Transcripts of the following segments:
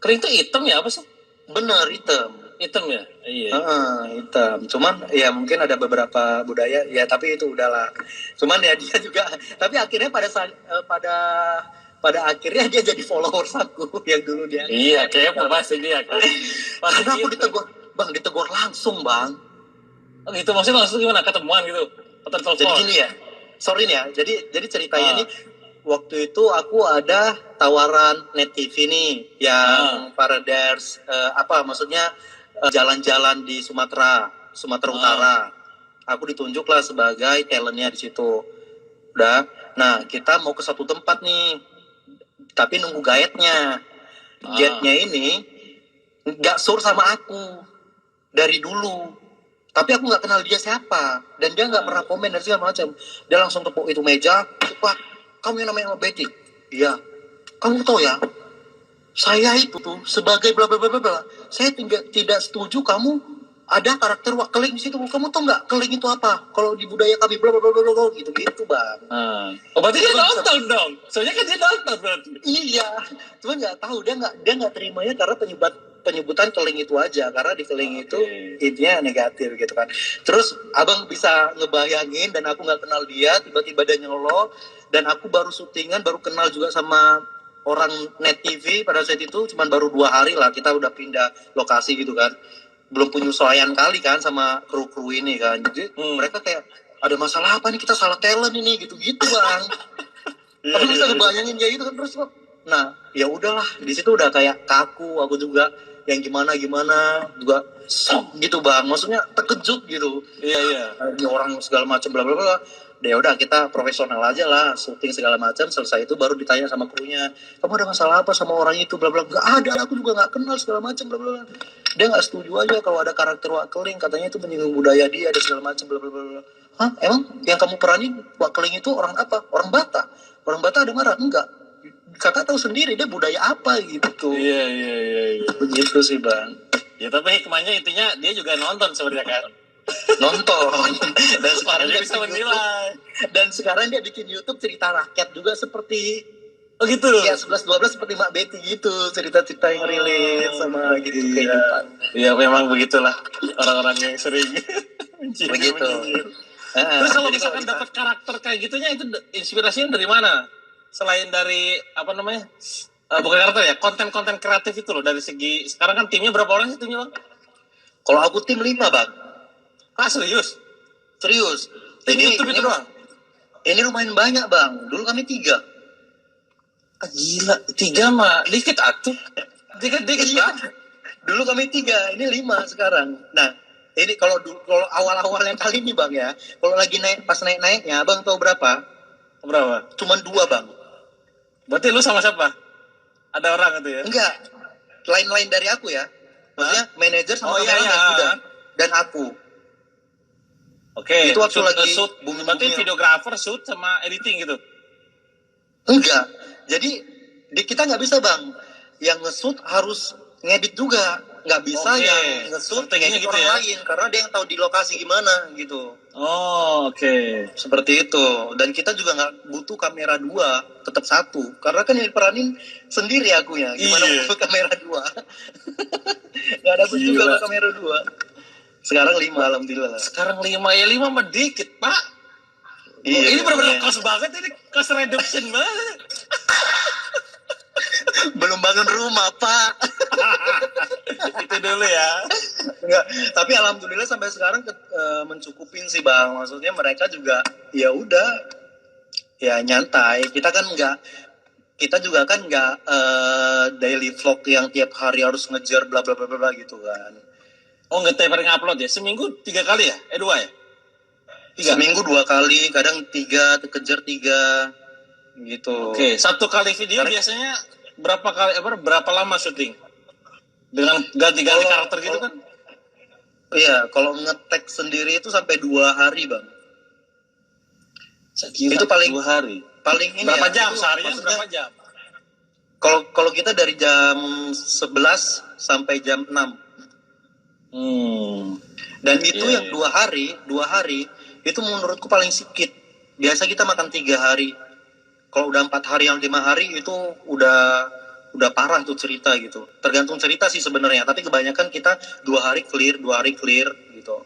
Keling itu hitam ya apa sih? Bener, hitam. Hitam ya? Iya. Hitam. Cuman ya mungkin ada beberapa budaya ya, tapi itu udahlah. Cuman ya dia juga, tapi akhirnya pada akhirnya dia jadi followers aku yang dulu dia. Iya, kepo pasti dia kan. Karena aku ditegur langsung, Bang. Oh gitu, maksudnya langsung gimana? Ketemuan gitu? Atau telepon? Jadi gini ya, sorry nih ya, jadi ceritanya nih, waktu itu aku ada tawaran Net TV nih, yang Paradise, maksudnya jalan-jalan di Sumatera Utara. Aku ditunjuk lah sebagai talentnya di situ. Udah, nah kita mau ke satu tempat nih, tapi nunggu guide-nya. Guide-nya ini nggak sur sama aku dari dulu. Tapi aku nggak kenal dia siapa, dan dia nggak pernah komen dan segala macam. Dia langsung tepuk itu meja, Pak, kamu yang namanya Betty? Iya. Kamu tahu ya, saya itu tuh sebagai bla bla bla bla, saya tidak setuju kamu ada karakter Wak Keling di situ. Kamu tahu nggak Keling itu apa? Kalau di budaya kami bla bla bla bla gitu Bang. Oh, berarti dia nonton dong. Soalnya kan dia nonton berarti. Iya, cuma nggak tahu, dia nggak terimanya karena penyebutan Keling itu aja, karena di Keling itu intinya negatif gitu kan. Terus abang bisa ngebayangin, dan aku nggak kenal dia, tiba-tiba dia nyolong, dan aku baru syutingan, baru kenal juga sama orang Net TV pada saat itu, cuman baru 2 hari lah kita udah pindah lokasi gitu kan, belum penyesuaian kali kan sama kru ini kan. Jadi mereka kayak ada masalah apa nih, kita salah talent ini gitu Bang. Tapi bisa ngebayangin kayak gitu kan. Terus nah ya udahlah, di situ udah kayak kaku aku juga, yang gimana juga sok gitu Bang, maksudnya terkejut gitu. Iya. Ini orang segala macam bla bla bla. Ya udah, kita profesional aja lah, syuting segala macam. Selesai itu baru ditanya sama krunya, kamu ada masalah apa sama orang itu bla bla. Nggak ada, aku juga nggak kenal segala macam bla bla. Dia nggak setuju aja kalau ada karakter Wak Keling, katanya itu menyinggung budaya dia ada segala macam bla bla bla. Hah, emang yang kamu peranin Wak Keling itu orang apa? Orang Batak? Orang Batak ada marah? Enggak. Kakak tahu sendiri dia budaya apa gitu. Iya. Begitu sih Bang. Ya tapi hikmahnya intinya dia juga nonton sebenarnya kan. Nonton. Dan sekarang dia bisa menilai. Dan sekarang dia bikin YouTube cerita rakyat juga, seperti gitu. Ya 11-12 seperti Mak Betty gitu, cerita-cerita yang relate sama gitu kehidupan. Iya, memang begitulah orang-orang yang sering begitu. Terus kalau misalkan dapat karakter kayak gitunya, itu inspirasinya dari mana? Selain dari bukan karakter ya, konten-konten kreatif itu loh, dari segi sekarang kan timnya berapa orang sih timnya Bang? Kalau aku tim 5 Bang. Serius? Tim YouTube itu doang? Ini lumayan banyak Bang, dulu kami 3. Gila, 3 mah dikit atuh. Dikit Bang. Dulu kami 3, ini 5 sekarang. Nah, ini kalau awal-awal yang kali ini Bang ya, kalau lagi pas naik-naiknya, Bang tahu berapa? Cuman 2 Bang. Berarti lu sama siapa? Ada orang itu ya? Enggak, lain-lain dari aku ya. Maksudnya manajer sama kameramen udah, dan aku. Oke. Itu waktu lagi shoot, berarti videographer, shoot sama editing gitu? Enggak. Jadi kita nggak bisa Bang, yang nge-shoot harus ngedit juga. Nggak bisa yang nge-shoot ngedit gitu orang lain, karena dia yang tahu di lokasi gimana gitu. Seperti itu. Dan kita juga nggak butuh kamera 2, tetap 1. Karena kan yang diperanin sendiri akunya. Gimana butuh kamera 2? Nggak dapet juga kamera 2. Sekarang 5 alhamdulillah. Sekarang 5 mah dikit Pak. Ini benar-benar cost banget, ini cost reduction banget. Belum bangun rumah Pak. Itu dulu ya. Enggak, tapi alhamdulillah sampai sekarang mencukupin sih Bang. Maksudnya mereka juga ya udah, ya nyantai. Kita juga kan nggak daily vlog yang tiap hari harus ngejar bla bla bla bla gitu kan. Oh, nggak tiap hari ngupload ya? Seminggu 3 kali ya? 2 ya? 3. Seminggu 2 kali, kadang 3, kejar 3 gitu. Oke, satu kali video biasanya berapa lama syuting? Dengan ganti-ganti karakter gitu kan? Iya, kalau nge-tag sendiri itu sampai 2 hari Bang. Itu paling 2 hari. Paling ini berapa jam seharian? Berapa jam? Kalau kita dari jam 11 sampai jam 6. Dan itu yang 2 hari itu menurutku paling sedikit. Biasa kita makan 3 hari. Kalau udah 4 hari yang 5 hari itu udah udah parah tuh cerita gitu. Tergantung cerita sih sebenarnya, tapi kebanyakan kita 2 hari clear gitu.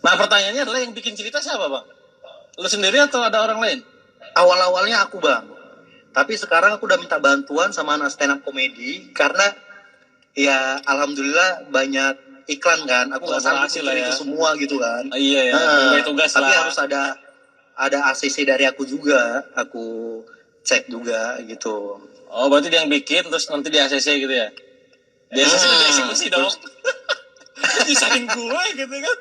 Nah pertanyaannya adalah yang bikin cerita siapa bang? Lu sendiri atau ada orang lain? Awal-awalnya aku bang, tapi sekarang aku udah minta bantuan sama anak stand up komedi karena ya alhamdulillah banyak iklan kan, aku nggak sanggup Kolaborasi lah bikin ya. itu semua gitu kan. Iya ya, bagi tugas Tapi lah. harus ada ACC dari aku juga, aku cek juga gitu. Oh berarti dia yang bikin terus nanti di ACC gitu ya? Di ACC nanti eksekusi dong. Disaing gue gitu kan?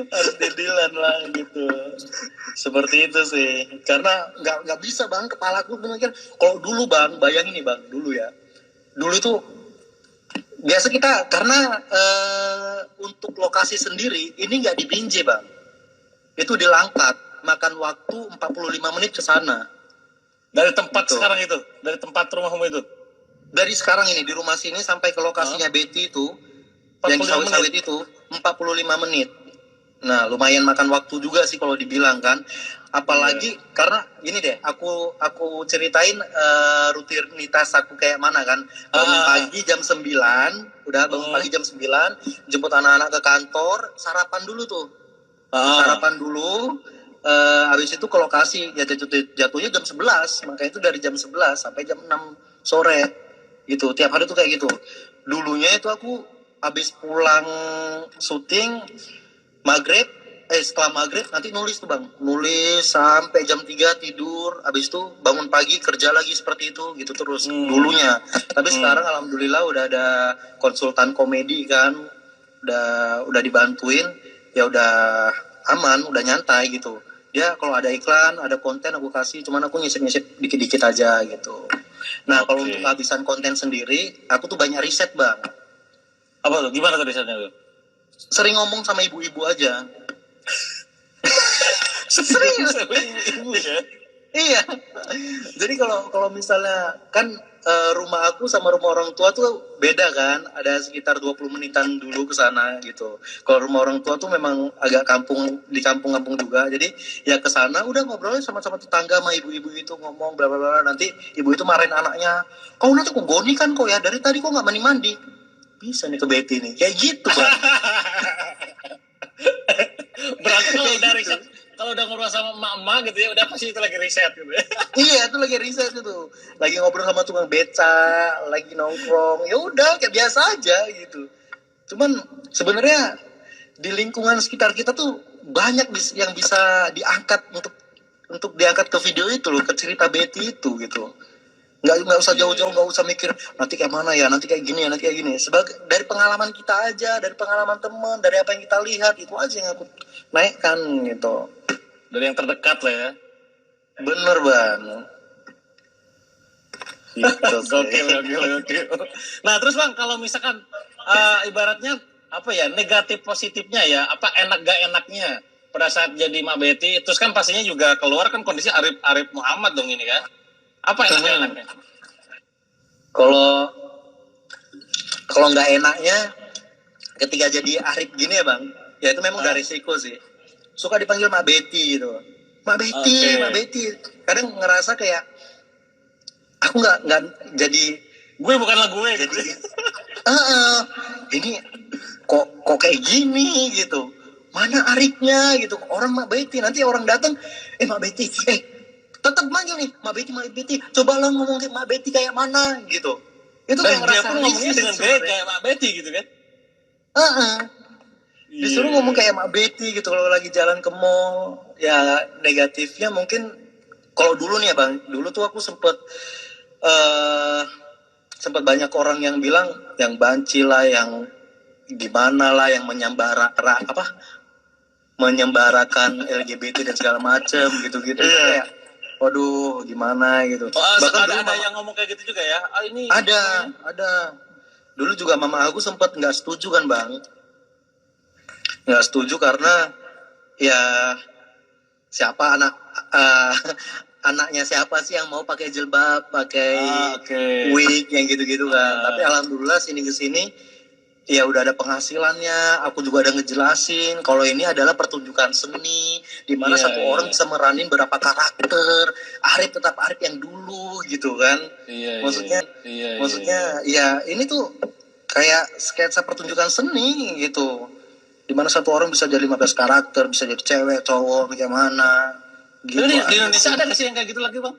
Harus dedilan lah gitu. Seperti itu sih. Karena nggak bisa bang, kepalaku mikir. Kalau dulu bang, bayangin nih bang, dulu ya. Dulu itu biasa kita karena untuk lokasi sendiri ini nggak di Binjai bang. Itu di Langkat, makan waktu 45 menit ke sana. Dari tempat Gitu. sekarang itu, dari tempat rumahmu itu. Dari sekarang ini di rumah sini sampai ke lokasinya Betty itu, yang di 45 sawit-sawit itu 45 menit. Nah, lumayan makan waktu juga sih kalau dibilang kan. Apalagi karena gini deh, aku ceritain rutinitas aku kayak mana kan. Bangun pagi jam 9, udah bangun pagi jam 9, jemput anak-anak ke kantor, sarapan dulu tuh. Sarapan dulu, habis itu ke lokasi, ya jatuhnya jam 11, makanya itu dari jam 11 sampai jam 6 sore gitu. Tiap hari tuh kayak gitu. Dulunya itu aku habis pulang syuting setelah maghrib nanti nulis tuh bang, nulis sampai jam 3 tidur, habis itu bangun pagi kerja lagi seperti itu gitu terus dulunya. Tapi sekarang alhamdulillah udah ada konsultan komedi kan, udah dibantuin, ya udah aman, udah nyantai gitu. Dia kalau ada iklan, ada konten aku kasih, cuman aku nyisip dikit-dikit aja gitu. Nah kalau untuk kehabisan konten sendiri, aku tuh banyak riset bang. Apa tuh? Gimana tuh risetnya tuh? Sering ngomong sama ibu-ibu aja. Serius? Ibu ya? Iya. Jadi kalau misalnya kan rumah aku sama rumah orang tua tuh beda kan, ada sekitar 20 menitan dulu ke sana gitu. Kalau rumah orang tua tuh memang agak di kampung-kampung juga. Jadi ya ke sana udah ngobrol sama-sama tetangga sama ibu-ibu itu ngomong bla bla bla. Nanti ibu itu marahin anaknya. Kau nanti kok goni kan kok ya, dari tadi kok nggak mandi-mandi. Bisa nih ke Betty nih. Kayak gitu, Bang. Berarti kalau udah riset, kalau udah ngobrol sama emak-emak gitu ya, udah pasti itu lagi riset gitu ya. Iya, itu lagi riset itu. Lagi ngobrol sama tukang beca, lagi nongkrong. Ya udah kayak biasa aja gitu. Cuman sebenarnya di lingkungan sekitar kita tuh banyak yang bisa diangkat untuk diangkat ke video itu loh, ke cerita Betty itu gitu. Nggak usah jauh-jauh, nggak usah mikir nanti kayak mana ya, nanti kayak gini ya, nanti kayak gini. Sebagai dari pengalaman kita aja, dari pengalaman teman, dari apa yang kita lihat, itu aja yang aku naikkan gitu. Dari yang terdekat lah ya. Bener bang. Gitu Gokil. Nah terus bang, kalau misalkan ibaratnya apa ya, negatif positifnya ya, apa enak gak enaknya pada saat jadi Mak Betty, terus kan pastinya juga keluar kan kondisi Arif Muhammad dong ini kan. Apa enaknya? Kalau nggak enaknya ketika jadi Arif gini ya bang, ya itu memang udah risiko sih. Suka dipanggil Mak Betty gitu, Mak Betty, Mak Betty. Kadang ngerasa kayak aku nggak jadi gue bukanlah gue jadi ini kok kayak gini gitu. Mana Arifnya gitu, orang Mak Betty, nanti orang datang Mak Betty, tetap manggil nih Mak Betty, cobalah ngomong kayak Mak Betty kayak mana gitu. Itu dan kayak dia ngerasa pun ngomongnya dengan gaya kayak Mak Betty gitu kan. Disuruh ngomong kayak Mak Betty gitu kalau lagi jalan ke mall. Ya negatifnya mungkin kalau dulu nih ya bang, dulu tuh aku sempet banyak orang yang bilang yang banci lah, yang gimana lah, yang menyembarakan LGBT dan segala macem gitu-gitu. Kayak waduh gimana gitu. Bahkan ada yang ngomong kayak gitu juga ya. Ini ada. Dulu juga mama aku sempat nggak setuju kan bang. Nggak setuju karena ya siapa anaknya siapa sih yang mau pakai jilbab, pakai wig yang gitu-gitu kan. Tapi alhamdulillah sini kesini ya udah ada penghasilannya, aku juga ada ngejelasin kalau ini adalah pertunjukan seni di mana satu orang bisa meranin berapa karakter. Arif tetap Arif yang dulu gitu kan. Maksudnya ya ini tuh kayak sketsa pertunjukan seni gitu. Di mana satu orang bisa jadi 15 karakter, bisa jadi cewek, cowok, bagaimana gitu. Di Indonesia ada nggak sih yang kayak gitu lagi, Bang?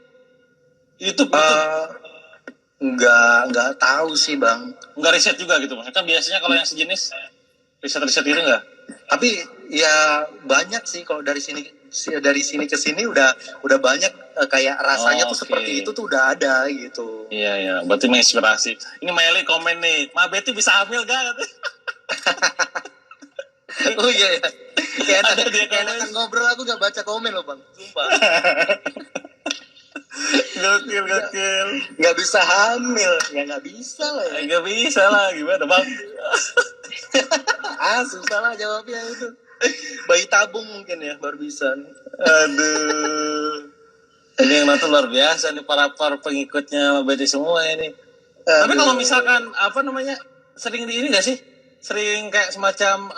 YouTube. Nggak tahu sih, Bang. Nggak riset juga gitu, Bang. Kan biasanya kalau yang sejenis riset gitu nggak? Tapi ya banyak sih kalau dari sini ke sini udah banyak kayak rasanya tuh seperti itu tuh udah ada gitu. Iya, berarti menginspirasi. Ini Meli komen nih, Ma Betty bisa hamil gak? Oh iya. Kayak enakan ngobrol, aku gak baca komen loh, Bang. Sumpah. Gokil. Gak bisa hamil. Ya gak bisa lah ya. Gak bisa lah, gimana, Bang? Susah lah jawabnya itu. Bayi tabung mungkin ya, baru bisa. Aduh. Ini yang nonton luar biasa nih, para pengikutnya Betty semua ini. Tapi kalau misalkan, sering di ini gak sih? Sering kayak semacam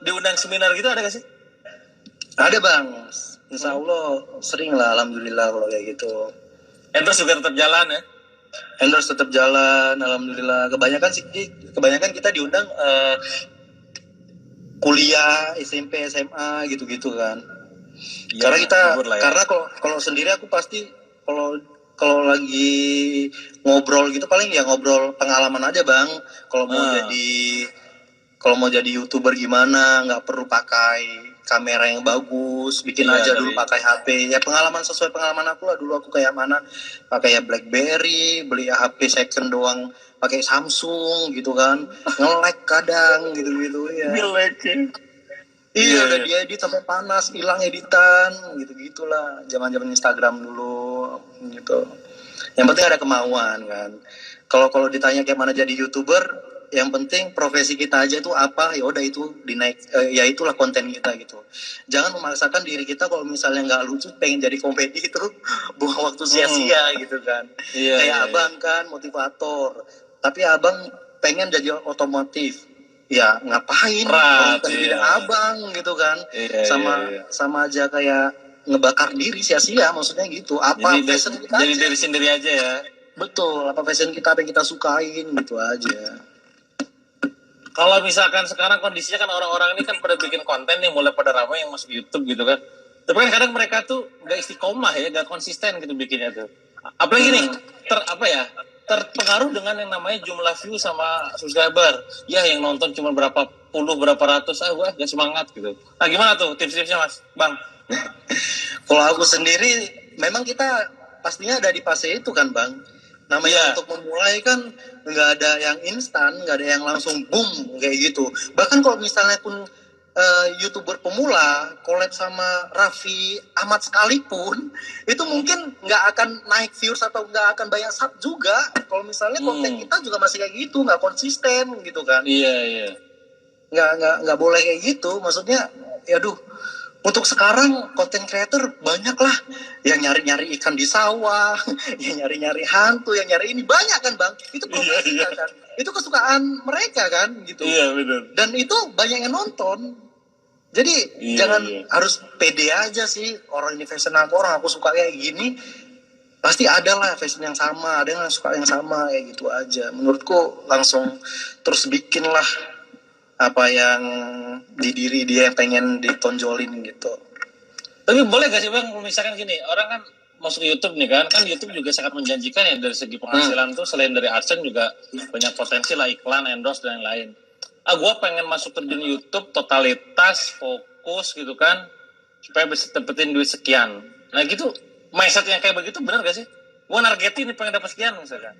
diundang seminar gitu ada gak sih? Ada, Bang. Insya Allah sering lah, alhamdulillah kalau kayak gitu. Endorse juga tetap jalan ya? Endorse tetap jalan, alhamdulillah. Kebanyakan kita diundang kuliah, SMP, SMA gitu-gitu kan. Ya, karena kalau sendiri aku pasti kalau lagi ngobrol gitu paling ya ngobrol pengalaman aja, Bang. Kalau mau jadi YouTuber gimana, nggak perlu pakai kamera yang bagus, bikin aja dulu pakai HP. Ya sesuai pengalaman aku lah. Dulu aku kayak mana, pakai ya BlackBerry, beli HP second doang, pakai Samsung gitu kan, nge-lag kadang gitu-gitu ya. Iya, udah diedit sampai panas, hilang editan, gitu-gitulah. Zaman-zaman Instagram dulu, gitu. Yang penting ada kemauan kan. Kalau ditanya kayak mana jadi YouTuber, yang penting profesi kita aja tuh apa, ya udah itu ya itulah konten kita gitu. Jangan memaksakan diri kita kalau misalnya nggak lucu, pengen jadi komedi itu buang waktu sia-sia gitu kan. Kayak abang kan motivator, tapi abang pengen jadi otomotif. Ya ngapain orang tidak abang gitu kan. Sama aja kayak ngebakar diri sia-sia, maksudnya gitu. Apa passion kita jadi diri sendiri aja ya. Betul, apa passion kita, apa yang kita sukain gitu aja. Kalau misalkan sekarang kondisinya kan orang-orang ini kan pada bikin konten nih, mulai pada ramai yang masuk YouTube gitu kan. Tapi kan kadang mereka tuh gak istiqomah ya, gak konsisten gitu bikinnya tuh. Apalagi nih terpengaruh dengan yang namanya jumlah view sama subscriber. Ya yang nonton cuma berapa puluh, berapa ratus, gue gak semangat gitu. Nah gimana tuh tips-tipsnya Mas, Bang? Kalau aku sendiri, memang kita pastinya ada di fase itu kan, Bang. Namanya untuk memulai kan nggak ada yang instan, nggak ada yang langsung boom kayak gitu. Bahkan kalau misalnya pun YouTuber pemula collab sama Raffi Ahmad sekalipun, itu mungkin nggak akan naik views atau nggak akan banyak sub juga. Kalau misalnya konten kita juga masih kayak gitu, nggak konsisten gitu kan. Iya. Nggak boleh kayak gitu. Maksudnya, untuk sekarang konten creator banyak lah yang nyari-nyari ikan di sawah, yang nyari-nyari hantu, yang nyari ini banyak kan, Bang. Itu profesi kan. Itu kesukaan mereka kan gitu. Iya, benar. Dan itu banyak yang nonton. Jadi jangan harus pede aja sih, orang ini fashion aku suka kayak gini. Pasti ada lah fashion yang sama, ada yang suka yang sama kayak gitu aja. Menurutku langsung terus bikin lah apa yang di diri dia yang pengen ditonjolin gitu. Tapi boleh gak sih Bang, misalkan gini, orang kan masuk YouTube nih kan YouTube juga sangat menjanjikan ya dari segi penghasilan tuh, selain dari AdSense juga banyak potensi lah, iklan, endorse dan lain-lain. Gue pengen masuk terjun YouTube totalitas, fokus gitu kan, supaya bisa dapetin duit sekian. Nah gitu, mindset yang kayak begitu benar gak sih? Gue nargetin nih pengen dapet sekian misalkan.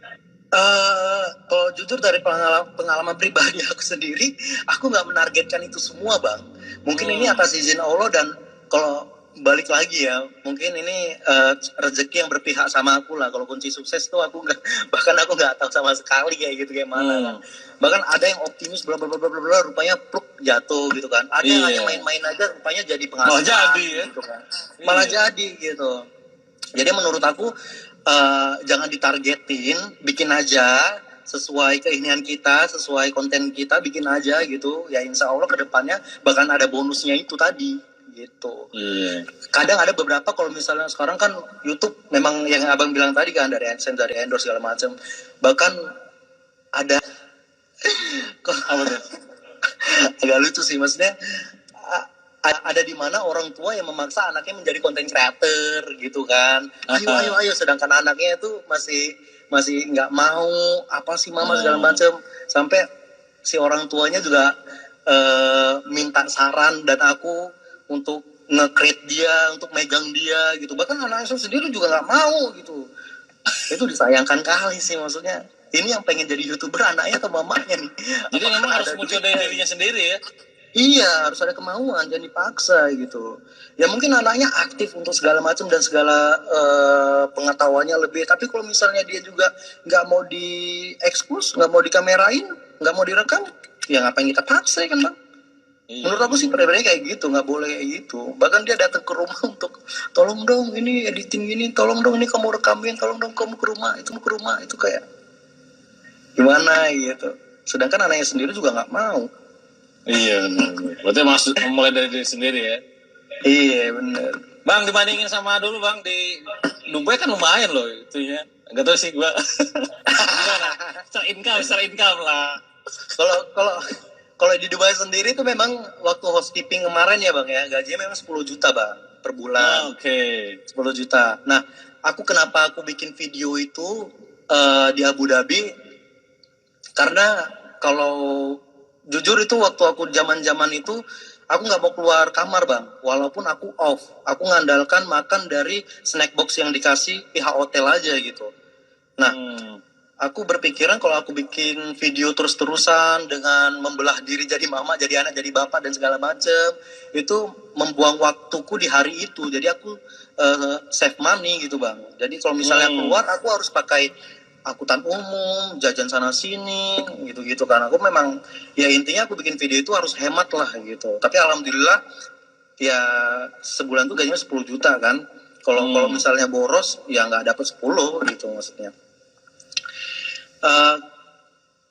Kalau jujur dari pengalaman pribadi aku sendiri, aku nggak menargetkan itu semua, Bang. Mungkin ini atas izin Allah, dan kalau balik lagi ya, mungkin ini rezeki yang berpihak sama aku lah. Kalau kunci sukses tuh aku nggak tahu sama sekali kayak gitu kayak mana. Bahkan ada yang optimis bla bla bla bla bla, rupanya pluk jatuh gitu kan. Ada yang hanya main-main aja, rupanya jadi penghasilan. Malah jadi ya. Gitu kan. Malah jadi gitu. Jadi menurut aku jangan ditargetin, bikin aja sesuai keinginan kita, sesuai konten kita, bikin aja gitu. Ya insya Allah kedepannya bahkan ada bonusnya itu tadi gitu. Kadang ada beberapa kalau misalnya sekarang kan YouTube memang yang abang bilang tadi kan dari AdSense, dari endorse segala macam. Bahkan ada Apa tuh? agak lucu sih maksudnya ada di mana orang tua yang memaksa anaknya menjadi konten creator gitu kan. Ayo sedangkan anaknya itu masih nggak mau apa sih mama segala macam, sampai si orang tuanya juga minta saran dan aku untuk nge-create dia, untuk megang dia gitu. Bahkan anaknya sendiri juga nggak mau gitu. Itu disayangkan kali sih, maksudnya ini yang pengen jadi YouTuber anaknya atau mamanya nih. Jadi memang harus muncul dari dirinya sendiri ya. Iya, harus ada kemauan, jangan dipaksa gitu. Ya mungkin anaknya aktif untuk segala macam dan segala pengetahuannya lebih. Tapi kalau misalnya dia juga nggak mau diekspos, nggak mau dikamerain, nggak mau direkam, ya ngapain kita paksa ya kan bang? Menurut aku sih pribadi kayak gitu, nggak boleh kayak gitu. Bahkan dia datang ke rumah untuk tolong dong ini editing gini, tolong dong ini kamu rekamin, tolong dong kamu ke rumah, itu kayak gimana gitu. Sedangkan anaknya sendiri juga nggak mau. Iya benar. Berarti maksud mulai dari diri sendiri ya. Iya benar. Bang, dibandingin sama dulu bang di Dubai kan lumayan loh itunya. Enggak tahu sih gua. Gimana? Secara income lah. Kalau di Dubai sendiri tuh memang waktu housekeeping kemarin ya bang ya, gajinya memang 10 juta bang per bulan. Oke. 10 juta. Nah, kenapa aku bikin video itu di Abu Dhabi, karena kalau jujur itu waktu aku zaman itu aku nggak mau keluar kamar bang, walaupun aku off, aku ngandalkan makan dari snack box yang dikasih pihak hotel aja gitu. Nah, aku berpikiran kalau aku bikin video terus-terusan dengan membelah diri jadi mama, jadi anak, jadi bapak dan segala macam, itu membuang waktuku di hari itu. Jadi aku save money gitu bang. Jadi kalau misalnya keluar, aku harus pakai angkutan umum, jajan sana sini, gitu-gitu kan. Aku memang, ya intinya aku bikin video itu harus hemat lah gitu. Tapi alhamdulillah, ya sebulan tuh gajinya 10 juta kan. Kalau misalnya boros, ya nggak dapat 10 gitu maksudnya.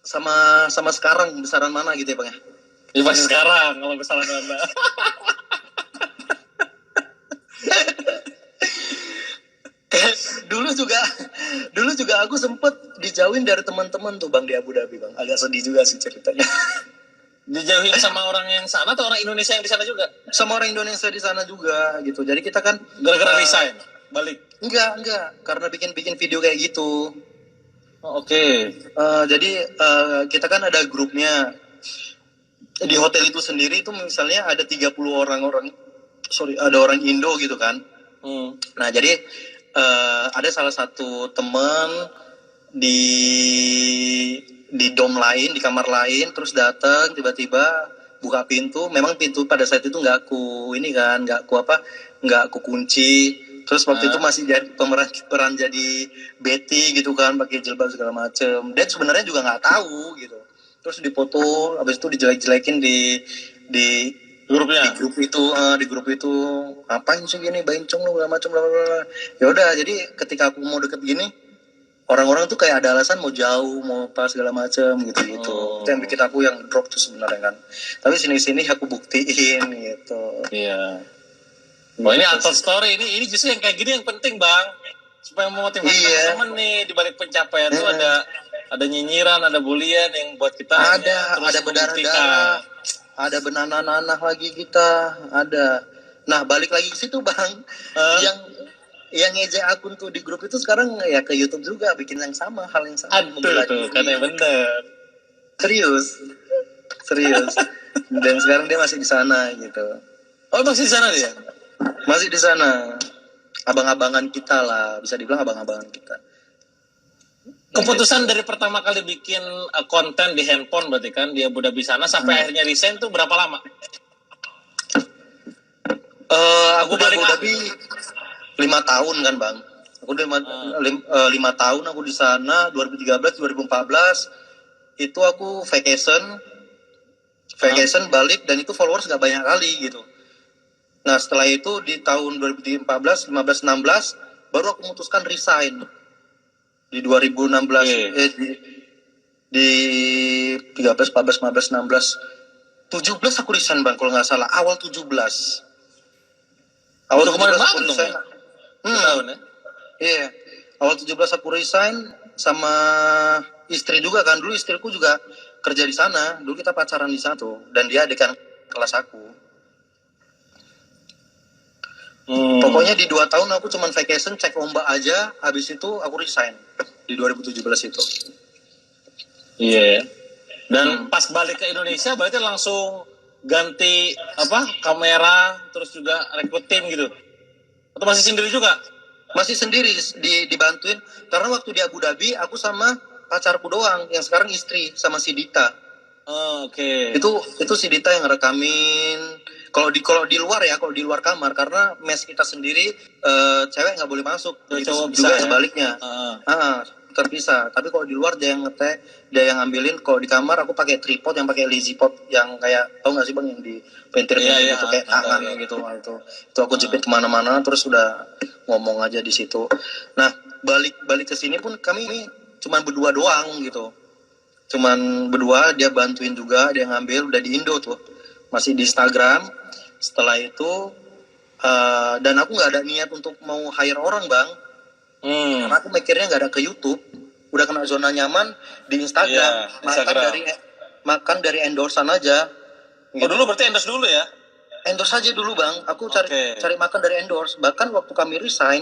Sama sekarang besaran mana gitu ya bang ya? Ya pasti sekarang kalau besaran mana. dulu juga aku sempet dijauhin dari teman-teman tuh bang di Abu Dhabi bang. Agak sedih juga sih ceritanya. Dijauhin sama orang yang sana atau orang Indonesia yang di sana juga? Sama orang Indonesia di sana juga gitu. Jadi kita kan gara-gara resign balik? Enggak, karena bikin video kayak gitu. Oke. Jadi kita kan ada grupnya di hotel itu sendiri itu, misalnya ada 30 ada orang Indo gitu kan. Nah jadi ada salah satu teman di dom lain, di kamar lain, terus datang tiba-tiba buka pintu. Memang pintu pada saat itu nggak aku kunci. Terus waktu itu masih jadi pemeran jadi Betty gitu kan, pakai jilbab segala macem. Dan sebenarnya juga nggak tahu gitu. Terus dipoto, habis itu dijelek-jelekin di grupnya. Di grup itu ngapain sih gini, bencong lu segala macem, bla bla bla. Ya udah, jadi ketika aku mau deket gini, orang-orang tuh kayak ada alasan mau jauh, mau apa segala macem gitu. Itu yang bikin aku yang drop tuh sebenarnya kan. Tapi sini-sini aku buktiin gitu. Iya. Wah ini untold story, ini justru yang kayak gini yang penting bang, supaya memotivasi teman-teman nih. Di balik pencapaian itu ada nyinyiran, ada bulian yang buat kita ada berdarah-darah, ada benanah-nanah lagi kita, ada. Nah balik lagi ke situ bang, yang ngejek akun tuh di grup itu sekarang ya ke YouTube juga bikin yang sama, hal yang sama. Aduh tuh kan yang bener. Serius. Dan sekarang dia masih di sana gitu. Oh masih di sana dia? Masih di sana. Abang-abangan kita lah, bisa dibilang abang-abangan kita. Keputusan dari pertama kali bikin konten di handphone berarti kan di Abu Dhabi sana sampai akhirnya resign tuh berapa lama? Aku di Abu Dhabi 5 tahun kan bang. Aku udah 5 tahun aku di sana. 2013 2014 itu aku vacation balik, dan itu followers gak banyak kali gitu. Nah setelah itu di tahun 2014, 15, 16 baru aku memutuskan resign di 2016. Di 13, 14, 15, 16, 17 aku resign bang kalau nggak salah. Awal 17. Awal Udah kemarin 17 aku banget dong resign. ya? 2 tahun ya? Iya. Awal 17 aku resign sama istri juga kan. Dulu istriku juga kerja di sana. Dulu kita pacaran di sana tuh. Dan dia adik kelas aku. Pokoknya di 2 tahun aku cuman vacation, cek ombak aja. Habis itu aku resign di 2017 itu. Iya ya. Dan pas balik ke Indonesia berarti langsung ganti kamera, terus juga rekrut tim gitu. Atau masih sendiri juga? Masih sendiri dibantuin. Karena waktu di Abu Dhabi aku sama pacarku doang. Yang sekarang istri sama si Dita. Oke. Itu si Dita yang ngerekamin. Kalau di luar ya, kalau di luar kamar, karena mes kita sendiri cewek nggak boleh masuk. Begitu juga ya? Sebaliknya. Terpisah. Tapi kalau di luar dia yang ngetek, dia yang ngambilin. Kalau di kamar aku pakai tripod yang pakai lazy pot yang kayak, tau nggak sih bang, yang di pentil-pentil gitu kayak tangan gitu. Itu aku jepit kemana-mana, terus udah ngomong aja di situ. Nah balik ke sini pun kami cuma berdua doang gitu. Cuman berdua, dia bantuin juga, dia ngambil, udah di Indo tuh, masih di Instagram. Setelah itu dan aku nggak ada niat untuk mau hire orang bang, karena aku mikirnya nggak ada ke YouTube, udah kena zona nyaman di Instagram. Makan dari endorsean aja. Gitu. Dulu berarti endorse dulu ya? Endorse aja dulu bang, aku cari makan dari endorse. Bahkan waktu kami resign